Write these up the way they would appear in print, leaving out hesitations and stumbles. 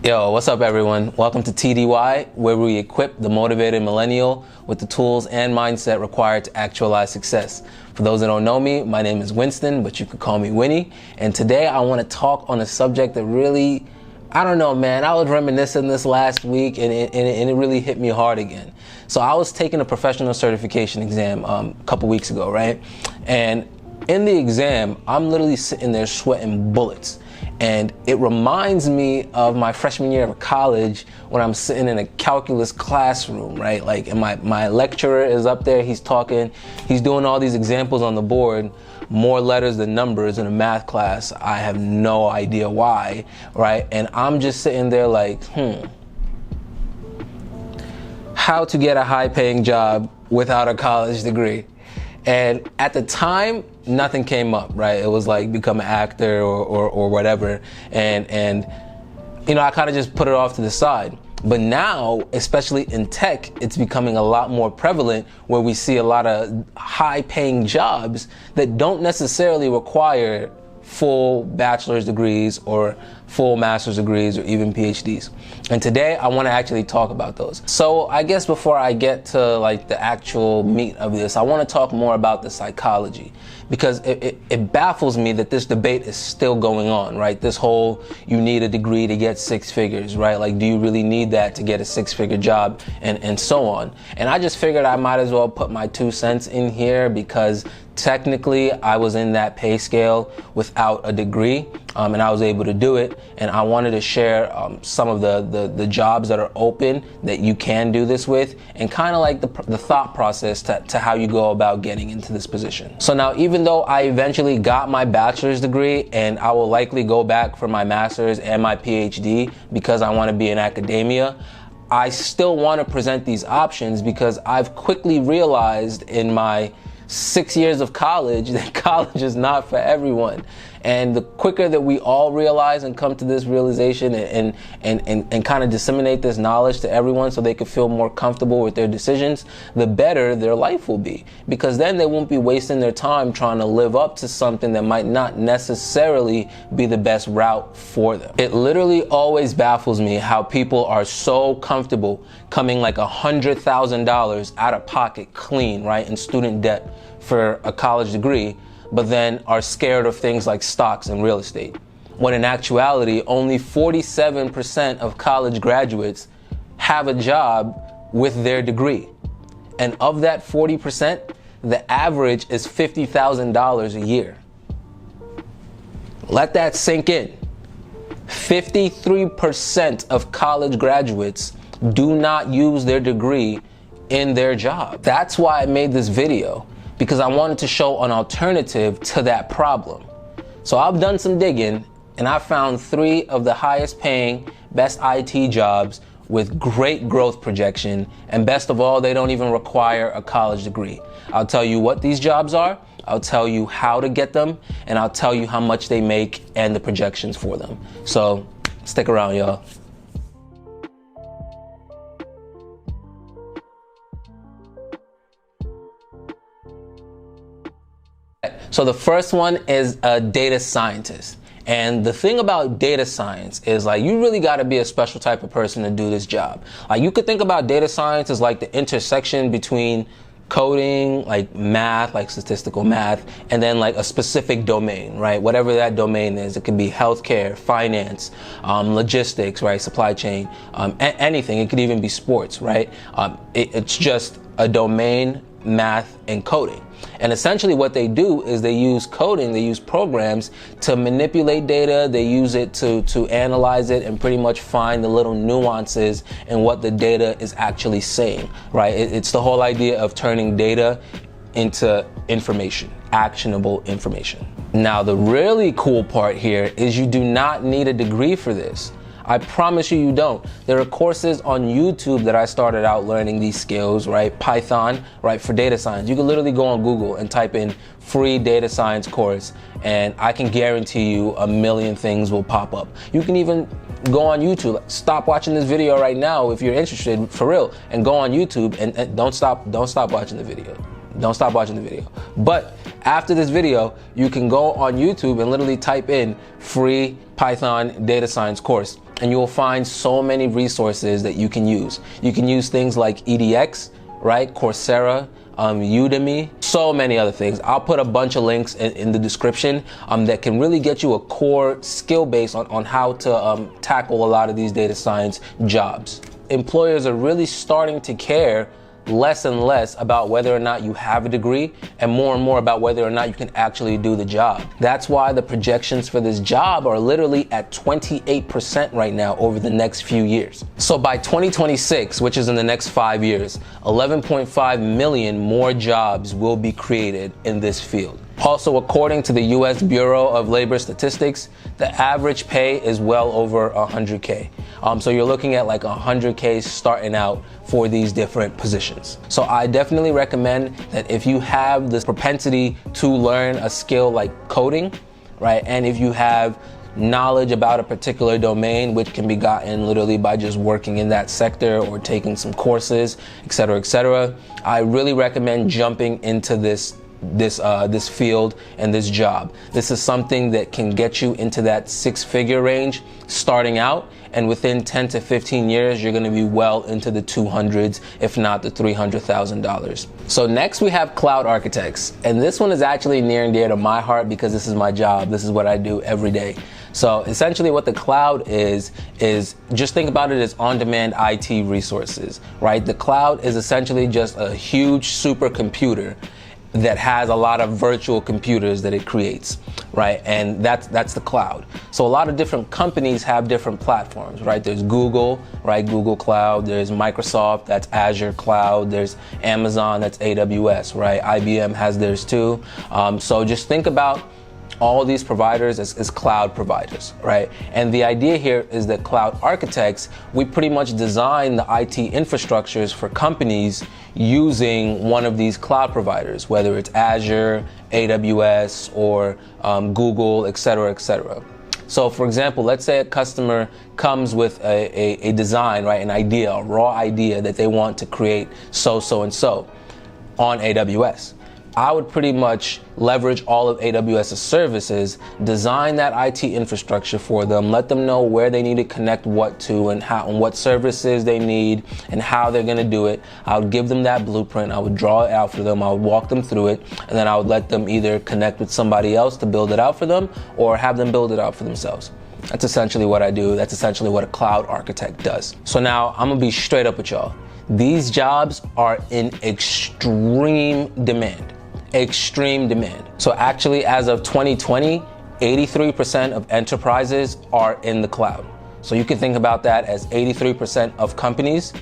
Yo, what's up everyone? Welcome to TDY, where we equip the motivated millennial with the tools and mindset required to actualize success. For those that don't know me, my name is Winston, but you could call me Winnie. And today I want to talk on a subject that really, I don't know, man. I was reminiscing this last week and it really hit me hard again. So I was taking a professional certification exam a couple weeks ago, right? And in the exam, I'm literally sitting there sweating bullets. And it reminds me of my freshman year of college when I'm sitting in a calculus classroom, right? Like, and my lecturer is up there, he's talking, he's doing all these examples on the board, more letters than numbers in a math class. I have no idea why, right? And I'm just sitting there like, how to get a high-paying job without a college degree. And at the time, nothing came up, right? It was like become an actor or whatever. And you know, I kind of just put it off to the side. But now, especially in tech, it's becoming a lot more prevalent where we see a lot of high-paying jobs that don't necessarily require full bachelor's degrees or full master's degrees or even PhDs. And today I want to actually talk about those. So I guess before I get to like the actual meat of this, I want to talk more about the psychology, because it baffles me that this debate is still going on, right? This whole, you need a degree to get six figures, right? Like, do you really need that to get a six-figure job, and so on. And I just figured I might as well put my 2 cents in here, because technically I was in that pay scale without a degree, and I was able to do it. And I wanted to share some of the jobs that are open that you can do this with, and kind of like the thought process to how you go about getting into this position. So now, even though I eventually got my bachelor's degree, and I will likely go back for my master's and my PhD because I want to be in academia, I still want to present these options because I've quickly realized in my 6 years of college that college is not for everyone. And the quicker that we all realize and come to this realization and kind of disseminate this knowledge to everyone so they can feel more comfortable with their decisions, the better their life will be. Because then they won't be wasting their time trying to live up to something that might not necessarily be the best route for them. It literally always baffles me how people are so comfortable coming like $100,000 out of pocket clean, right, in student debt for a college degree, but then are scared of things like stocks and real estate. When in actuality, only 47% of college graduates have a job with their degree. And of that 40%, the average is $50,000 a year. Let that sink in. 53% of college graduates do not use their degree in their job. That's why I made this video, because I wanted to show an alternative to that problem. So I've done some digging, and I found 3 of the highest paying, best IT jobs with great growth projection, and best of all, they don't even require a college degree. I'll tell you what these jobs are, I'll tell you how to get them, and I'll tell you how much they make and the projections for them. So stick around, y'all. So the first one is a data scientist. And the thing about data science is, like, you really got to be a special type of person to do this job. Like, you could think about data science as like the intersection between coding, like math, like statistical math, and then like a specific domain, right? Whatever that domain is. It could be healthcare, finance, logistics, right? Supply chain, anything. It could even be sports, right? It's just a domain, math, and coding. And essentially what they do is they use coding, they use programs to manipulate data, they use it to analyze it and pretty much find the little nuances in what the data is actually saying, right? It's the whole idea of turning data into information, actionable information. Now, the really cool part here is you do not need a degree for this. I promise you don't. There are courses on YouTube that I started out learning these skills, right? Python, right, for data science. You can literally go on Google and type in free data science course, and I can guarantee you a million things will pop up. You can even go on YouTube. Stop watching this video right now if you're interested, for real, and go on YouTube and don't stop watching the video. Don't stop watching the video. But after this video, you can go on YouTube and literally type in free Python data science course. and you will find so many resources that you can use. You can use things like EDX, right? Coursera, Udemy, so many other things. I'll put a bunch of links in the description that can really get you a core skill base on how to tackle a lot of these data science jobs. Employers are really starting to care less and less about whether or not you have a degree and more about whether or not you can actually do the job. That's why the projections for this job are literally at 28% right now over the next few years. So by 2026, which is in the next 5 years, 11.5 million more jobs will be created in this field. Also, according to the U.S. Bureau of Labor Statistics, the average pay is well over 100K. So you're looking at like 100K starting out for these different positions. So I definitely recommend that if you have this propensity to learn a skill like coding, right, and if you have knowledge about a particular domain, which can be gotten literally by just working in that sector or taking some courses, etc., I really recommend jumping into this field and this job. This is something that can get you into that 6-figure range starting out, and within 10 to 15 years, you're going to be well into the 200s, if not the $300,000. So next we have cloud architects, and this one is actually near and dear to my heart because this is my job. This is what I do every day. So essentially what the cloud is just think about it as on-demand IT resources, right? The cloud is essentially just a huge supercomputer that has a lot of virtual computers that it creates, right? And that's the cloud. So a lot of different companies have different platforms, right? There's Google, right? Google Cloud. There's Microsoft, that's Azure Cloud. There's Amazon, that's AWS, right? IBM has theirs too. So just think about all these providers as cloud providers, right? And the idea here is that cloud architects, we pretty much design the IT infrastructures for companies using one of these cloud providers, whether it's Azure, AWS, or Google, etc. So for example, let's say a customer comes with a design, right? An idea, a raw idea that they want to create so and so on AWS. I would pretty much leverage all of AWS's services, design that IT infrastructure for them, let them know where they need to connect what to and how and what services they need and how they're going to do it. I would give them that blueprint. I would draw it out for them. I would walk them through it, and then I would let them either connect with somebody else to build it out for them or have them build it out for themselves. That's essentially what I do. That's essentially what a cloud architect does. So now I'm going to be straight up with y'all. These jobs are in extreme demand. Extreme demand. So actually, as of 2020, 83% of enterprises are in the cloud. So you can think about that as 83% of companies,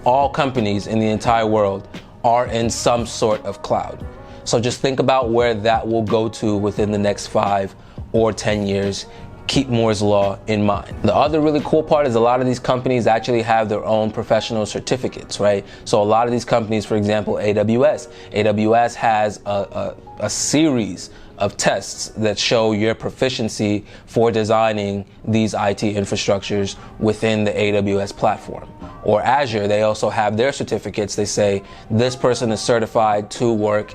all companies in the entire world are in some sort of cloud. So just think about where that will go to within the next 5 or 10 years. Keep Moore's Law in mind. The other really cool part is a lot of these companies actually have their own professional certificates, right? So a lot of these companies, for example, AWS has a series of tests that show your proficiency for designing these IT infrastructures within the AWS platform. Or Azure, they also have their certificates. They say this person is certified to work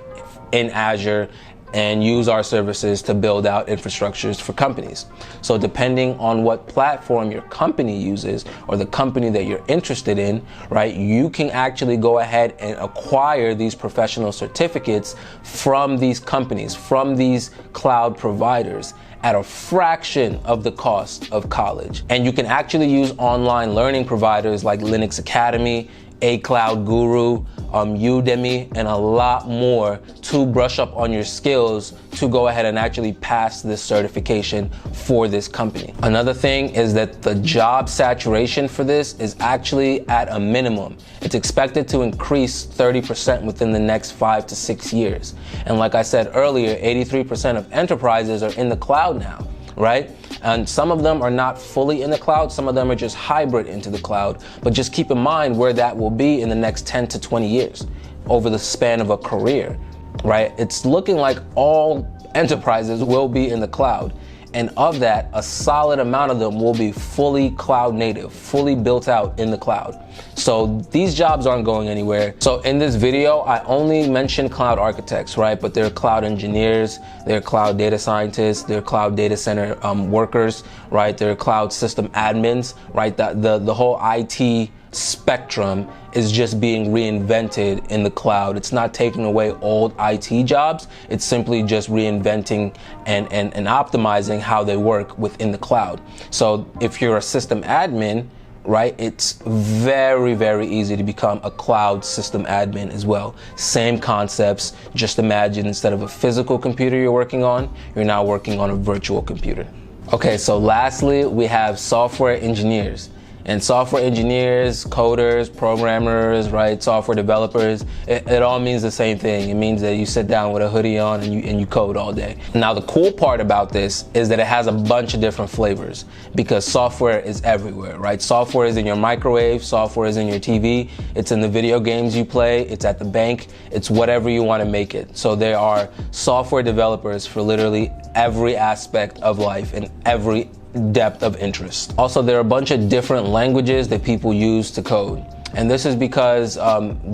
in Azure and use our services to build out infrastructures for companies. So depending on what platform your company uses or the company that you're interested in, right, you can actually go ahead and acquire these professional certificates from these companies, from these cloud providers at a fraction of the cost of college. And you can actually use online learning providers like Linux Academy, A Cloud Guru, Udemy, and a lot more to brush up on your skills to go ahead and actually pass this certification for this company. Another thing is that the job saturation for this is actually at a minimum. It's expected to increase 30% within the next 5 to 6 years. And like I said earlier, 83% of enterprises are in the cloud now, right? And some of them are not fully in the cloud, some of them are just hybrid into the cloud. But just keep in mind where that will be in the next 10 to 20 years over the span of a career, right? It's looking like all enterprises will be in the cloud. And of that, a solid amount of them will be fully cloud native, fully built out in the cloud. So these jobs aren't going anywhere. So in this video, I only mentioned cloud architects, right? But they're cloud engineers, they're cloud data scientists, they're cloud data center workers, right? They're cloud system admins, right? The whole IT spectrum is just being reinvented in the cloud. It's not taking away old IT jobs. It's simply just reinventing and optimizing how they work within the cloud. So if you're a system admin, right, it's very, very easy to become a cloud system admin as well. Same concepts, just imagine instead of a physical computer you're working on, you're now working on a virtual computer. Okay, so lastly, we have software engineers. And software engineers, coders, programmers, right, software developers, it all means the same thing. It means that you sit down with a hoodie on and you code all day. Now the cool part about this is that it has a bunch of different flavors because software is everywhere, right? Software is in your microwave, software is in your TV, it's in the video games you play, it's at the bank, it's whatever you want to make it. So there are software developers for literally every aspect of life and every depth of interest. Also, there are a bunch of different languages that people use to code. And this is because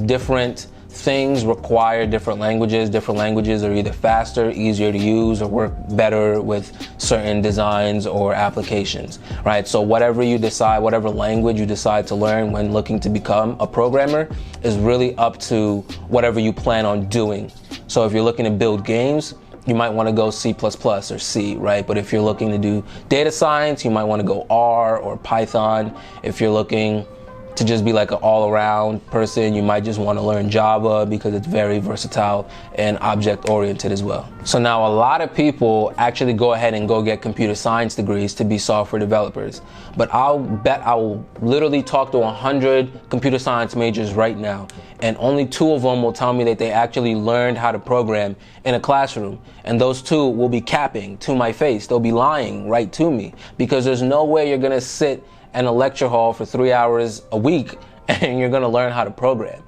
different things require different languages. Different languages are either faster, easier to use, or work better with certain designs or applications, right? So whatever you decide, whatever language you decide to learn when looking to become a programmer is really up to whatever you plan on doing. So if you're looking to build games, you might want to go C++ or C, right? But if you're looking to do data science, you might want to go R or Python. If you're looking to just be like an all-around person, you might just want to learn Java because it's very versatile and object-oriented as well. So now a lot of people actually go ahead and go get computer science degrees to be software developers. But I'll bet I will literally talk to 100 computer science majors right now, and only 2 of them will tell me that they actually learned how to program in a classroom. And those 2 will be capping to my face. They'll be lying right to me because there's no way you're gonna sit in a lecture hall for 3 hours a week and you're gonna learn how to program.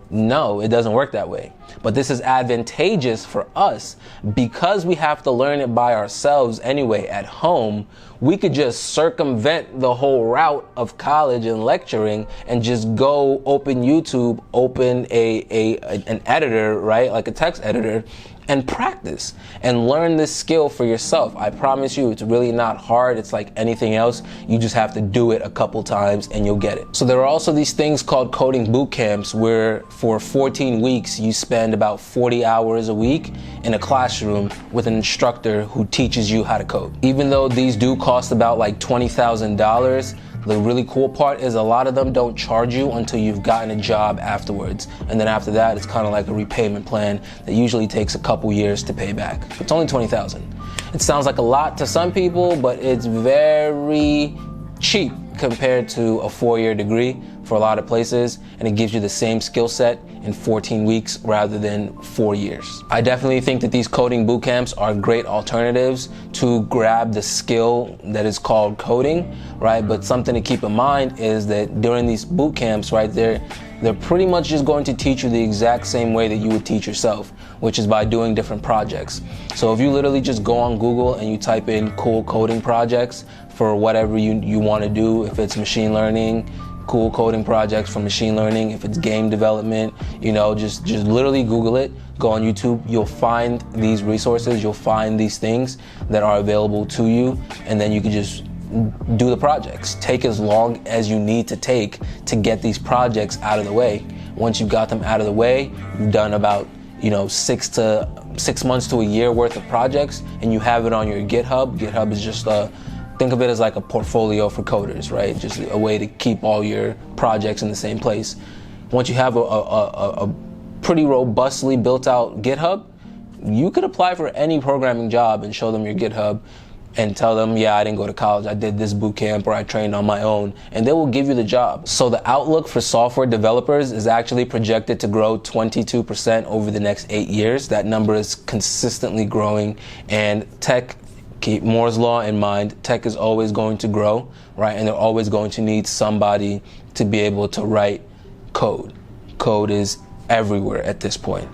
No, it doesn't work that way. But this is advantageous for us because we have to learn it by ourselves anyway at home. We could just circumvent the whole route of college and lecturing and just go open YouTube, open an editor, right? Like a text editor, and practice and learn this skill for yourself. I promise you, it's really not hard. It's like anything else. You just have to do it a couple times and you'll get it. So there are also these things called coding boot camps where for 14 weeks you spend about 40 hours a week in a classroom with an instructor who teaches you how to code. Even though these do cost about like $20,000, the really cool part is a lot of them don't charge you until you've gotten a job afterwards. And then after that, it's kind of like a repayment plan that usually takes a couple years to pay back. It's only $20,000. It sounds like a lot to some people, but it's very cheap compared to a 4-year degree for a lot of places, and it gives you the same skill set in 14 weeks rather than 4 years. I definitely think that these coding boot camps are great alternatives to grab the skill that is called coding, right? But something to keep in mind is that during these boot camps, right, they're pretty much just going to teach you the exact same way that you would teach yourself, which is by doing different projects. So if you literally just go on Google and you type in cool coding projects for whatever you want to do, if it's machine learning, cool coding projects for machine learning, if it's game development, you know, just literally Google it, go on YouTube, you'll find these resources, you'll find these things that are available to you, and then you can just do the projects. Take as long as you need to take to get these projects out of the way. Once you've got them out of the way, you've done about, you know, 6 months to a year worth of projects, and you have it on your GitHub. GitHub is just think of it as like a portfolio for coders, right? Just a way to keep all your projects in the same place. Once you have a pretty robustly built out GitHub, you could apply for any programming job and show them your GitHub and tell them, yeah, I didn't go to college, I did this boot camp or I trained on my own, and they will give you the job. So the outlook for software developers is actually projected to grow 22% over the next 8 years. That number is consistently growing, and tech, keep Moore's law in mind, tech is always going to grow, right? And they're always going to need somebody to be able to write code. Code is everywhere at this point.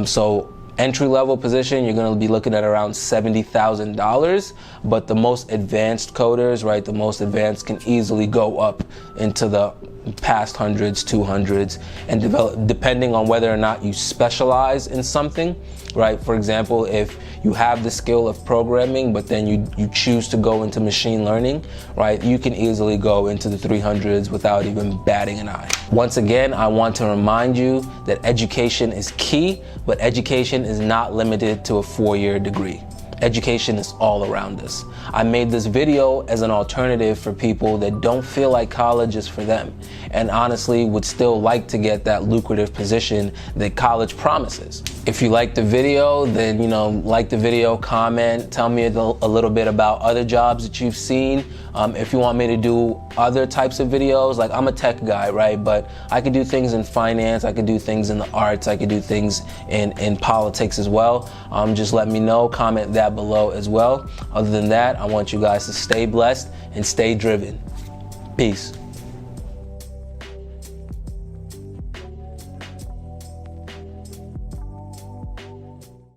So entry-level position, you're going to be looking at around $70,000, but the most advanced coders, right, the most advanced can easily go up into the past hundreds, 200s, and develop, depending on whether or not you specialize in something, right? For example, if you have the skill of programming, but then you choose to go into machine learning, right, you can easily go into the 300s without even batting an eye. Once again, I want to remind you that education is key, but education is not limited to a 4-year degree. Education is all around us. I made this video as an alternative for people that don't feel like college is for them and honestly would still like to get that lucrative position that college promises. If you like the video, then like the video, comment, tell me a little bit about other jobs that you've seen. If you want me to do other types of videos, like I'm a tech guy, right? But I could do things in finance, I could do things in the arts, I could do things in politics as well. Just let me know, comment that below as well. Other than that, I want you guys to stay blessed and stay driven. Peace.